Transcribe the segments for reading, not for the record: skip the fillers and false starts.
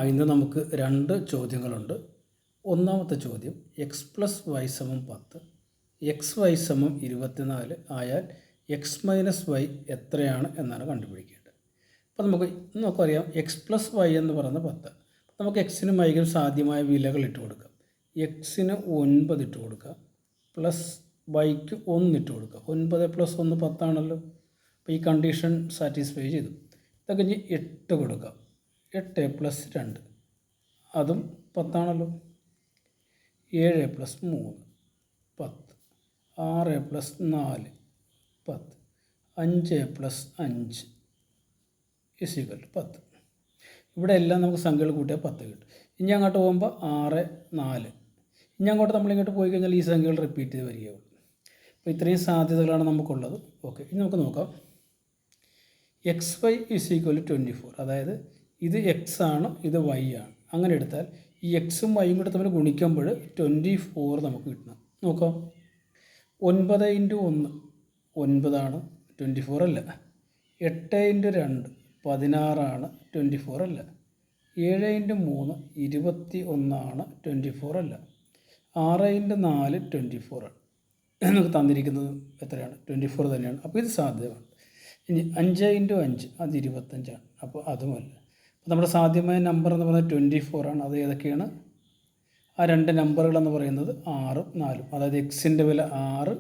ഇന്ന് നമുക്ക് രണ്ട് ചോദ്യങ്ങളുണ്ട്. ഒന്നാമത്തെ ചോദ്യം എക്സ് പ്ലസ് വൈ സമം 10, എക്സ് വൈ സമം 24 ആയാൽ എക്സ് മൈനസ് വൈ എത്രയാണ് എന്നാണ് കണ്ടുപിടിക്കേണ്ടത്. അപ്പോൾ നമുക്കറിയാം എക്സ് പ്ലസ് വൈ എന്ന് പറയുന്നത് 10. നമുക്ക് എക്സിനും വൈക്കും സാധ്യമായ വിലകൾ ഇട്ട് കൊടുക്കാം. എക്സിന് 9 ഇട്ട് കൊടുക്കാം, പ്ലസ് വൈക്ക് 1 ഇട്ട് കൊടുക്കാം. 9 + 1 10 ആണല്ലോ. അപ്പോൾ ഈ കണ്ടീഷൻ സാറ്റിസ്ഫൈ ചെയ്തു. ഇതൊക്കെ ഇനി 8 കൊടുക്കാം. 8 + 2 അതും 10 ആണല്ലോ. 7 + 3 10, 6 + 4 10, 5 + 5 = 10. ഇവിടെ എല്ലാം നമുക്ക് സംഖ്യകൾ കൂട്ടിയാൽ 10 കിട്ടും. ഇനി അങ്ങോട്ട് പോകുമ്പോൾ 6, 4. ഇനി അങ്ങോട്ട് നമ്മളിങ്ങോട്ട് പോയി കഴിഞ്ഞാൽ ഈ സംഖ്യകൾ റിപ്പീറ്റ് ചെയ്ത് വരികയുള്ളൂ. അപ്പോൾ ഇത്രയും സാധ്യതകളാണ് നമുക്കുള്ളത്. ഓക്കെ, ഇനി നമുക്ക് നോക്കാം. X y = 24. അതായത് ഇത് എക്സ് ആണ്, ഇത് വൈ ആണ്. അങ്ങനെ എടുത്താൽ ഈ എക്സും വൈയും കൂടെ തമ്മിൽ ഗുണിക്കുമ്പോൾ 24 നമുക്ക് കിട്ടണം. നോക്കാം. 9 × 1 9 ആണ്, 24 അല്ല. 8 × 2 16 ആണ്, 24 അല്ല. 7 × 3 21 ആണ്, 24 അല്ല. 6 × 4 24 ആണ്. നമുക്ക് തന്നിരിക്കുന്നത് എത്രയാണ്? 24 തന്നെയാണ്. അപ്പോൾ ഇത് സാധ്യമാണ്. ഇനി 5 × 5 അത് 25 ആണ്. അപ്പോൾ അതുമല്ല. അപ്പോൾ നമ്മുടെ സാധ്യമായ നമ്പർ എന്ന് പറയുന്നത് 24 ആണ്. അത് ഏതൊക്കെയാണ്? ആ രണ്ട് നമ്പറുകളെന്ന് പറയുന്നത് 6 ഉം 4 ഉം. അതായത് എക്സിൻ്റെ വില 6,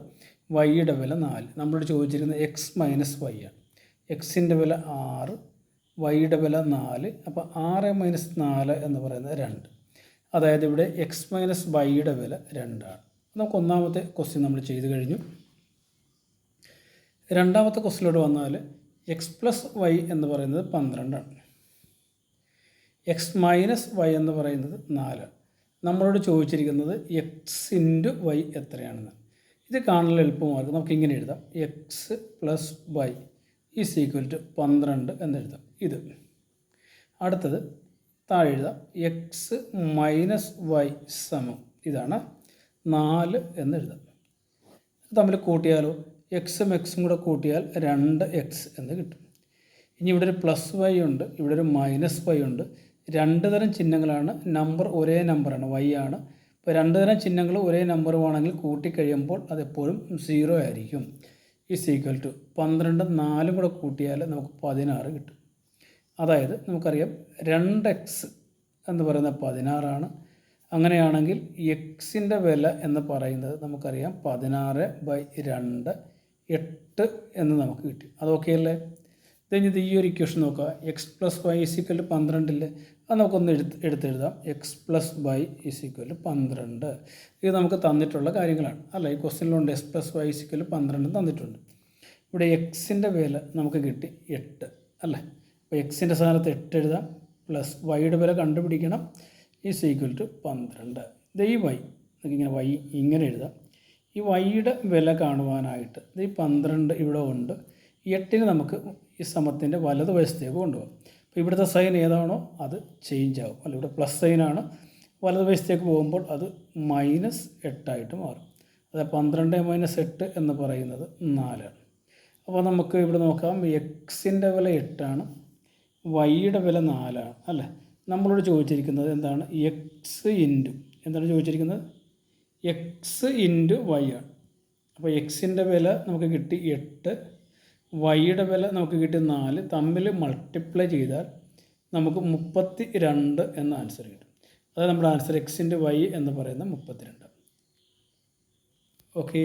വൈയുടെ വില 4. നമ്മളോട് ചോദിച്ചിരിക്കുന്നത് എക്സ് മൈനസ് വൈ ആണ്. എക്സിൻ്റെ വില 6, വൈയുടെ വില 4. അപ്പോൾ 6 - 4 എന്ന് പറയുന്നത് 2. അതായത് ഇവിടെ എക്സ് മൈനസ് വൈയുടെ വില 2 ആണ്. നമുക്ക് ഒന്നാമത്തെ ക്വസ്റ്റ്യൻ നമ്മൾ ചെയ്ത് കഴിഞ്ഞു. രണ്ടാമത്തെ ക്വസ്റ്റ്യനിലോട്ട് വന്നാൽ എക്സ് പ്ലസ് വൈ എന്ന് പറയുന്നത് 12 ആണ്. എക്സ് മൈനസ് വൈ എന്ന് പറയുന്നത് 4 ആണ്. നമ്മളോട് ചോദിച്ചിരിക്കുന്നത് എക്സ് ഇൻറ്റു വൈ എത്രയാണെന്ന്. ഇത് കാണാൻ എളുപ്പമാർക്കും നമുക്ക് ഇങ്ങനെ എഴുതാം. എക്സ് പ്ലസ് വൈ = 12 എന്നെഴുതാം. ഇത് അടുത്തത് താഴെ എഴുതാം. എക്സ് മൈനസ് വൈ സമം ഇതാണ് 4 എന്നെഴുതാം. തമ്മിൽ കൂട്ടിയാലോ? എക്സും എക്സും കൂടെ കൂട്ടിയാൽ 2x എന്ന് കിട്ടും. ഇനി ഇവിടെ ഒരു പ്ലസ് വൈ ഉണ്ട്, ഇവിടെ ഒരു മൈനസ് വൈ ഉണ്ട്. രണ്ട് തരം ചിഹ്നങ്ങളാണ്. നമ്പർ ഒരേ നമ്പറാണ്, വൈ ആണ്. ഇപ്പോൾ രണ്ട് തരം ചിഹ്നങ്ങൾ ഒരേ നമ്പറുമാണെങ്കിൽ കൂട്ടിക്കഴിയുമ്പോൾ അതെപ്പോഴും 0 ആയിരിക്കും. = 12 4 കൂടെ കൂട്ടിയാൽ നമുക്ക് 16 കിട്ടും. അതായത് നമുക്കറിയാം 2x എന്ന് പറയുന്നത് 16 ആണ്. അങ്ങനെയാണെങ്കിൽ എക്സിൻ്റെ വില എന്ന് പറയുന്നത് നമുക്കറിയാം 16/2 8 എന്ന് നമുക്ക് കിട്ടി. അതൊക്കെ അല്ലേ? ഇത് ഈ ഒരു ഇക്വേഷൻ നോക്കുക. എക്സ് പ്ലസ് വൈ = 12 ഇല്ലേ? അത് നമുക്കൊന്ന് എടുത്തെഴുതാം. X plus Y = 12. ഇത് നമുക്ക് തന്നിട്ടുള്ള കാര്യങ്ങളാണ് അല്ല. ഈ ക്വസ്റ്റ്യനിലുണ്ട് എക്സ് പ്ലസ് വൈ = 12 തന്നിട്ടുണ്ട്. ഇവിടെ എക്സിൻ്റെ വില നമുക്ക് കിട്ടി 8 അല്ലേ? അപ്പോൾ എക്സിൻ്റെ സ്ഥാനത്ത് 8 എഴുതാം. പ്ലസ് വൈയുടെ വില കണ്ടുപിടിക്കണം. = 12. ഈ വൈ നമുക്കിങ്ങനെ വൈ ഇങ്ങനെ എഴുതാം. ഈ വൈയുടെ വില കാണുവാനായിട്ട് ഈ 12 ഇവിടെ ഉണ്ട്. 8 നമുക്ക് ഈ സമത്തിൻ്റെ വലതുവശത്തേക്ക് കൊണ്ടുപോകാം. അപ്പോൾ ഇവിടുത്തെ സൈൻ ഏതാണോ അത് ചേഞ്ച് ആവും. അല്ല, ഇവിടെ പ്ലസ് സൈനാണ്. വലതുവശത്തേക്ക് പോകുമ്പോൾ അത് -8 ആയിട്ട് മാറും. അതായത് 12 - 8 എന്ന് പറയുന്നത് 4 ആണ്. അപ്പോൾ നമുക്ക് ഇവിടെ നോക്കാം. എക്സിൻ്റെ വില 8 ആണ്, വൈയുടെ വില 4 ആണ് അല്ലേ? നമ്മളോട് ചോദിച്ചിരിക്കുന്നത് എന്താണ്? എന്താണ് ചോദിച്ചിരിക്കുന്നത്? എക്സ് ഇൻറ്റു വൈ ആണ്. അപ്പോൾ എക്സിൻ്റെ വില നമുക്ക് കിട്ടി 8, വൈയുടെ വില നമുക്ക് കിട്ടി 4. തമ്മിൽ മൾട്ടിപ്ലൈ ചെയ്താൽ നമുക്ക് 32 എന്ന ആൻസർ കിട്ടും. അതായത് നമ്മുടെ ആൻസർ എക്സ് ഇൻറ്റു വൈ എന്ന് പറയുന്നത് 32. ഓക്കേ.